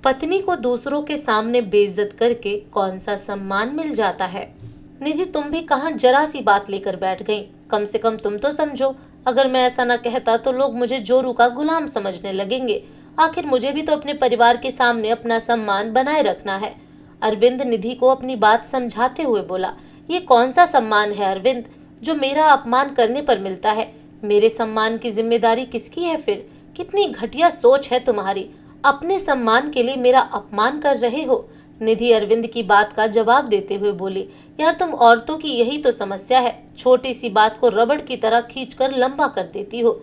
पत्नी को दूसरों के सामने बेइज्जत करके कौन सा सम्मान मिल जाता है। निधि, तुम भी कहाँ जरा सी बात लेकर बैठ गई। कम से कम तुम तो समझो, अगर मैं ऐसा ना कहता तो लोग मुझे जोरू का गुलाम समझने लगेंगे। आखिर मुझे भी तो अपने परिवार के सामने अपना सम्मान बनाए रखना है। अरविंद निधि को अपनी बात समझाते हुए बोला, ये कौन सा सम्मान है अरविंद, जो मेरा अपमान करने पर मिलता है। मेरे सम्मान की जिम्मेदारी किसकी है फिर। कितनी घटिया सोच है तुम्हारी, अपने सम्मान के लिए मेरा अपमान कर रहे हो। निधि अरविंद की बात का जवाब देते हुए बोली, यार तुम औरतों की यही तो समस्या है, छोटी सी बात को रबड़ की तरह खींचकर लंबा कर देती हो।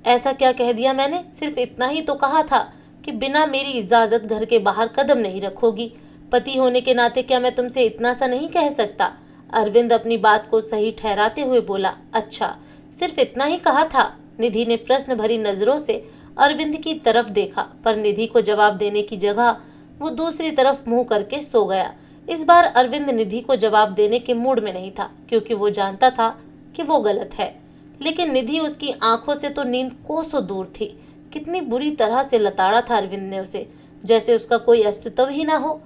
ऐसा क्या कह दिया मैंने, सिर्फ इतना ही तो कहा था कि बिना मेरी इजाजत घर के बाहर कदम नहीं रखोगी। पति होने के नाते क्या मैं तुमसे इतना सा नहीं कह सकता। अरविंद अपनी बात को सही ठहराते हुए बोला, अच्छा सिर्फ इतना ही कहा था। निधि ने प्रश्न भरी नजरों से अरविंद की तरफ देखा, पर निधि को जवाब देने की जगह वो दूसरी तरफ मुंह करके सो गया। इस बार अरविंद निधि को जवाब देने के मूड में नहीं था, क्योंकि वो जानता था कि वो गलत है। लेकिन निधि, उसकी आंखों से तो नींद कोसों दूर थी। कितनी बुरी तरह से लताड़ा था अरविंद ने उसे, जैसे उसका कोई अस्तित्व ही ना हो।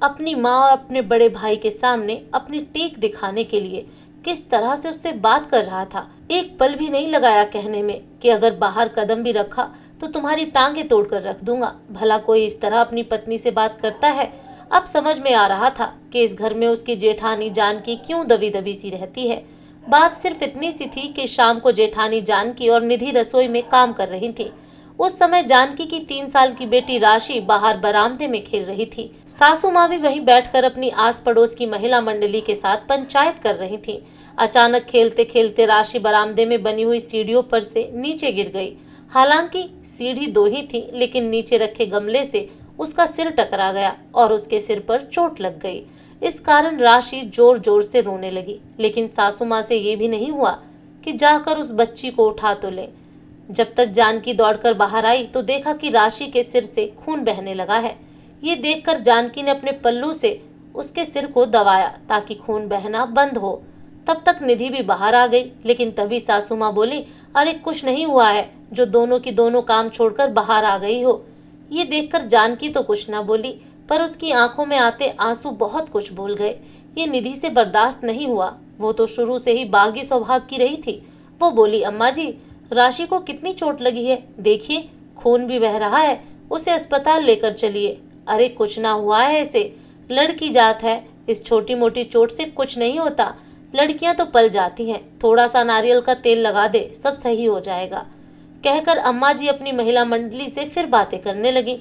अपनी माँ और अपने बड़े भाई के सामने अपनी टेक दिखाने के लिए किस तरह से उससे बात कर रहा था। एक पल भी नहीं लगाया कहने में कि अगर बाहर कदम भी रखा तो तुम्हारी टांगे तोड़कर रख दूंगा। भला कोई इस तरह अपनी पत्नी से बात करता है। अब समझ में आ रहा था कि इस घर में उसकी जेठानी जानकी क्यों दबी दबी सी रहती है। बात सिर्फ इतनी सी थी कि शाम को जेठानी जानकी और निधि रसोई में काम कर रही थी। उस समय जानकी की 3 साल की बेटी राशि बाहर बरामदे में खेल रही थी। सासू माँ भी वहीं बैठकर अपनी आस पड़ोस की महिला मंडली के साथ पंचायत कर रही थी। अचानक खेलते खेलते राशि बरामदे में बनी हुई सीढ़ियों पर से नीचे गिर गई। हालांकि सीढ़ी 2 ही थी, लेकिन नीचे रखे गमले से उसका सिर टकरा गया और उसके सिर पर चोट लग गई। इस कारण राशि जोर जोर से रोने लगी, लेकिन सासू माँ से ये भी नहीं हुआ कि जाकर उस बच्ची को उठा तो ले। जब तक जानकी दौड़कर बाहर आई तो देखा कि राशि के सिर से खून बहने लगा है। ये देखकर जानकी ने अपने पल्लू से उसके सिर को दबाया ताकि खून बहना बंद हो। तब तक निधि भी बाहर आ गई, लेकिन तभी सासू माँ बोली, अरे कुछ नहीं हुआ है, जो दोनों की दोनों काम छोड़कर बाहर आ गई हो। ये देखकर जानकी तो कुछ ना बोली, पर उसकी आंखों में आते आंसू बहुत कुछ बोल गए। ये निधि से बर्दाश्त नहीं हुआ। वो तो शुरू से ही बागी स्वभाव की रही थी। वो बोली, अम्मा जी, राशि को कितनी चोट लगी है, देखिए खून भी बह रहा है, उसे अस्पताल लेकर चलिए। अरे कुछ ना हुआ है इसे, लड़की जात है, इस छोटी मोटी चोट से कुछ नहीं होता। लड़कियां तो पल जाती हैं, थोड़ा सा नारियल का तेल लगा दे, सब सही हो जाएगा। कहकर अम्मा जी अपनी महिला मंडली से फिर बातें करने लगी।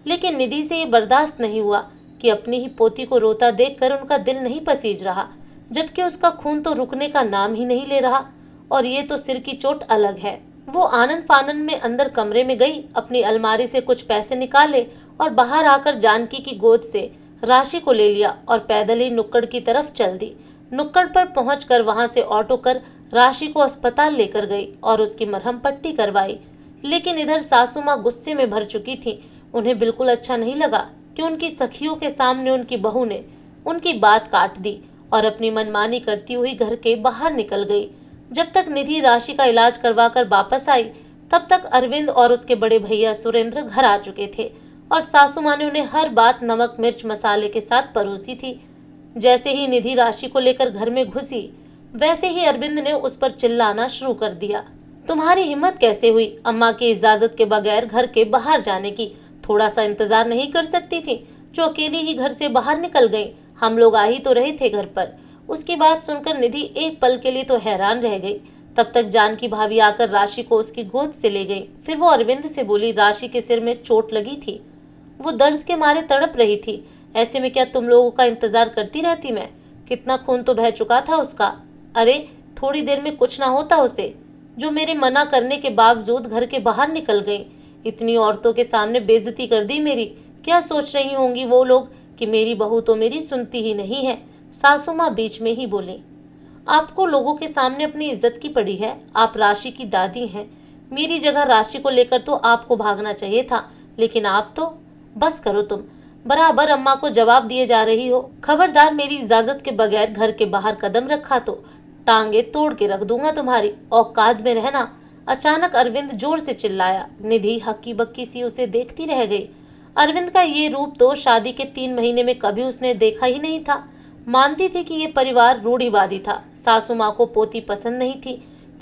लेकिन निधि से ये बर्दाश्त नहीं हुआ कि अपनी ही पोती को रोता देखकर उनका दिल नहीं पसीज रहा, जबकि उसका खून तो रुकने का नाम ही नहीं ले रहा। और ये तो सिर की चोट अलग है। वो आनन फानन में अंदर कमरे में गई, अपनी अलमारी से कुछ पैसे निकाले और बाहर आकर जानकी की गोद से राशि को ले लिया और पैदल ही नुक्कड़ की तरफ चल दी। नुक्कड़ पर पहुंचकर वहां से ऑटो कर राशि को अस्पताल लेकर गई और उसकी मरहम पट्टी करवाई। लेकिन इधर सासू माँ गुस्से में भर चुकी थी। उन्हें बिल्कुल अच्छा नहीं लगा कि उनकी सखियों के सामने उनकी बहू ने उनकी बात काट दी और अपनी मनमानी करती हुई घर के बाहर निकल गई। जब तक निधि राशि का इलाज करवाकर वापस आई, तब तक अरविंद और उसके बड़े भैया सुरेंद्र घर आ चुके थे और सासू माँ ने उन्हें हर बात नमक मिर्च मसाले के साथ परोसी थी। जैसे ही निधि राशि को लेकर घर में घुसी, वैसे ही अरविंद ने उस पर चिल्लाना शुरू कर दिया। तुम्हारी हिम्मत कैसे हुई अम्मा की इजाजत के बगैर घर के बाहर जाने की? थोड़ा सा इंतजार नहीं कर सकती थी, जो अकेली ही घर से बाहर निकल गई? हम लोग आ ही तो रहे थे घर पर। उसकी बात सुनकर निधि एक पल के लिए तो हैरान रह गई। तब तक जानकी भाभी आकर राशि को उसकी गोद से ले गई। फिर वो अरविंद से बोली, राशि के सिर में चोट लगी थी, वो दर्द के मारे तड़प रही थी। ऐसे में क्या तुम लोगों का इंतजार करती रहती मैं? कितना खून तो बह चुका था उसका। अरे थोड़ी देर में कुछ ना होता उसे, जो मेरे मना करने के बावजूद घर के बाहर निकल गई। इतनी औरतों के सामने बेइज्जती कर दी मेरी। क्या सोच रही होंगी वो लोग कि मेरी बहू तो मेरी सुनती ही नहीं है। सासू माँ बीच में ही बोली, आपको लोगों के सामने अपनी इज्जत की पड़ी है। आप राशि की दादी हैं। मेरी जगह राशि को लेकर तो आपको भागना चाहिए था, लेकिन आप तो बस करो, तुम बराबर अम्मा को जवाब दिए जा रही हो। खबरदार मेरी इजाजत के बगैर घर के बाहर कदम रखा तो टांगे तोड़ के रख दूंगा तुम्हारी, औकात में रहना। अचानक अरविंद जोर से चिल्लाया। निधि हक्की बक्की सी उसे देखती रह गई। अरविंद का ये रूप तो शादी के 3 महीने में कभी उसने देखा ही नहीं था। मानती थी कि ये परिवार रूढ़िवादी था। सासू माँ को पोती पसंद नहीं थी,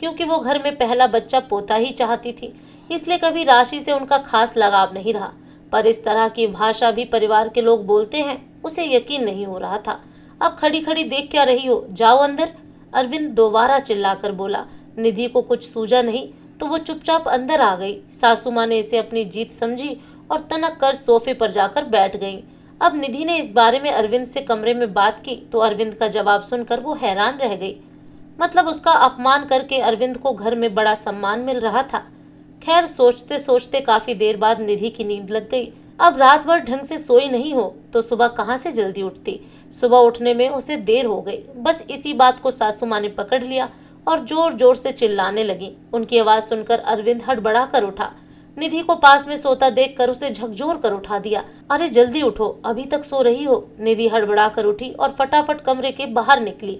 क्योंकि वो घर में पहला बच्चा पोता ही चाहती थी, इसलिए कभी राशि से उनका खास लगाव नहीं रहा। पर इस तरह की भाषा भी परिवार के लोग बोलते हैं, उसे यकीन नहीं हो रहा था। अब खड़ी खड़ी देख क्या रही हो, जाओ अंदर, अरविंद दोबारा चिल्लाकर बोला। निधि को कुछ सूझा नहीं तो वो चुपचाप अंदर आ गई। सासू माँ ने इसे अपनी जीत समझी और तनक कर सोफे पर जाकर बैठ गई। अब निधि ने इस बारे में अरविंद से कमरे में बात की तो अरविंद का जवाब सुनकर वो हैरान रह गई। मतलब उसका अपमान करके अरविंद को घर में बड़ा सम्मान मिल रहा था। खैर, सोचते सोचते काफी देर बाद निधि की नींद लग गई। अब रात भर ढंग से सोई नहीं हो तो सुबह कहाँ से जल्दी उठती। सुबह उठने में उसे देर हो गई। बस इसी बात को सासू माँ ने पकड़ लिया और जोर जोर से चिल्लाने लगी। उनकी आवाज सुनकर अरविंद हड़बड़ा कर उठा। निधि को पास में सोता देखकर उसे झकझोर कर उठा दिया। अरे जल्दी उठो, अभी तक सो रही हो। निधि हड़बड़ा कर उठी और फटाफट कमरे के बाहर निकली।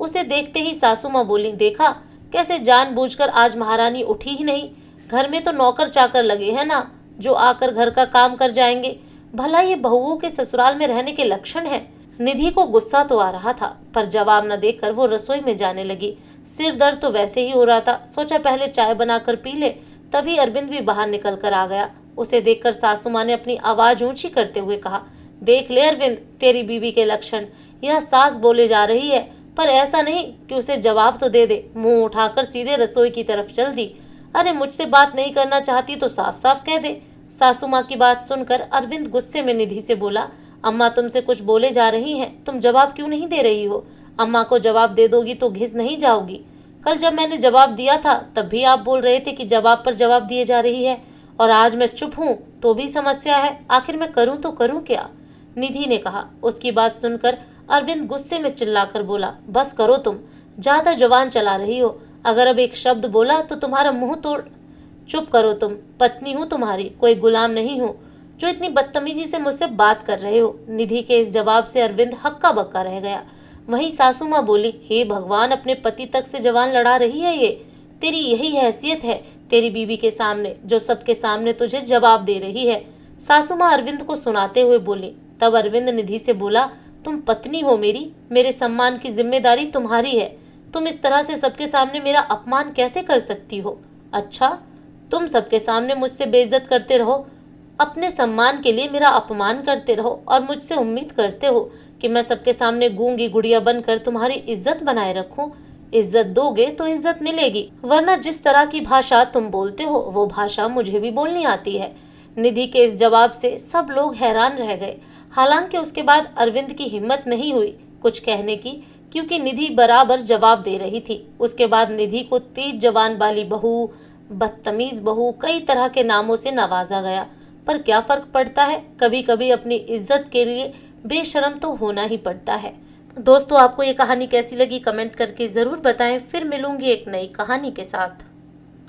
उसे देखते ही सासू माँ बोली, देखा कैसे जानबूझकर आज महारानी उठी ही नहीं। घर में तो नौकर चाकर लगे हैं ना, जो आकर घर का काम कर जाएंगे। भला ये बहुओं के ससुराल में रहने के लक्षण है। निधि को गुस्सा तो आ रहा था, पर जवाब न देकर वो रसोई में जाने लगी। सिर दर्द तो वैसे ही हो रहा था, सोचा पहले चाय बनाकर पी ले। तभी अरविंद भी बाहर निकल कर आ गया। उसे देखकर सासू माँ ने अपनी आवाज ऊंची करते हुए कहा, देख ले अरविंद, तेरी बीवी के लक्षण। यह सास बोले जा रही है, पर ऐसा नहीं कि उसे जवाब तो दे दे। मुंह उठाकर सीधे रसोई की तरफ चल दी। अरे मुझसे बात नहीं करना चाहती तो साफ साफ कह दे। सासू माँ की बात सुनकर अरविंद गुस्से में निधि से बोला, अम्मा तुमसे कुछ बोले जा रही हैं, तुम जवाब क्यों नहीं दे रही हो? अम्मा को जवाब दे दोगी तो घिस नहीं जाओगी? कल जब मैंने जवाब दिया था तब भी आप बोल रहे थे कि जवाब पर जवाब दिए जा रही है, और आज मैं चुप हूँ तो भी समस्या है। आखिर मैं करूँ तो करूँ क्या? निधि ने कहा। उसकी बात सुनकर अरविंद गुस्से में चिल्लाकर बोला, बस करो तुम, ज्यादा जवान चला रही हो। अगर अब एक शब्द बोला तो तुम्हारा मुंह तोड़। चुप करो तुम, पत्नी हूँ तुम्हारी, कोई गुलाम नहीं हूँ जो इतनी बदतमीजी से मुझसे बात कर रहे हो। निधि के इस जवाब से अरविंद हक्का बक्का रह गया। वहीं सासू माँ बोली, हे भगवान, अपने पति तक से जवान लड़ा रही है ये। तेरी यही हैसियत है तेरी बीवी के सामने, जो सबके सामने तुझे जवाब दे रही है। सासू माँ अरविंद को सुनाते हुए बोली। तब अरविंद निधि से बोला, तुम पत्नी हो मेरी, मेरे सम्मान की जिम्मेदारी तुम्हारी है। तुम इस तरह से सबके सामने मेरा अपमान कैसे कर सकती हो? अच्छा, तुम सबके सामने मुझसे बेइज्जत करते रहो, अपने सम्मान के लिए मेरा अपमान करते रहो और मुझसे उम्मीद करते हो कि मैं सबके सामने गूंगी गुड़िया बनकर तुम्हारी इज्जत बनाए रखूं। इज्जत दोगे तो इज्जत मिलेगी, वरना जिस तरह की भाषा तुम बोलते हो वो भाषा मुझे भी बोलनी आती है। निधि के इस जवाब से सब लोग हैरान रह गए। हालांकि उसके बाद अरविंद की हिम्मत नहीं हुई कुछ कहने की, क्योंकि निधि बराबर जवाब दे रही थी। उसके बाद निधि को तेज जवान वाली बहू, बदतमीज बहू, कई तरह के नामों से नवाजा गया। पर क्या फर्क पड़ता है, कभी कभी अपनी इज्जत के लिए बेशर्म तो होना ही पड़ता है। दोस्तों, आपको ये कहानी कैसी लगी कमेंट करके ज़रूर बताएं। फिर मिलूंगी एक नई कहानी के साथ।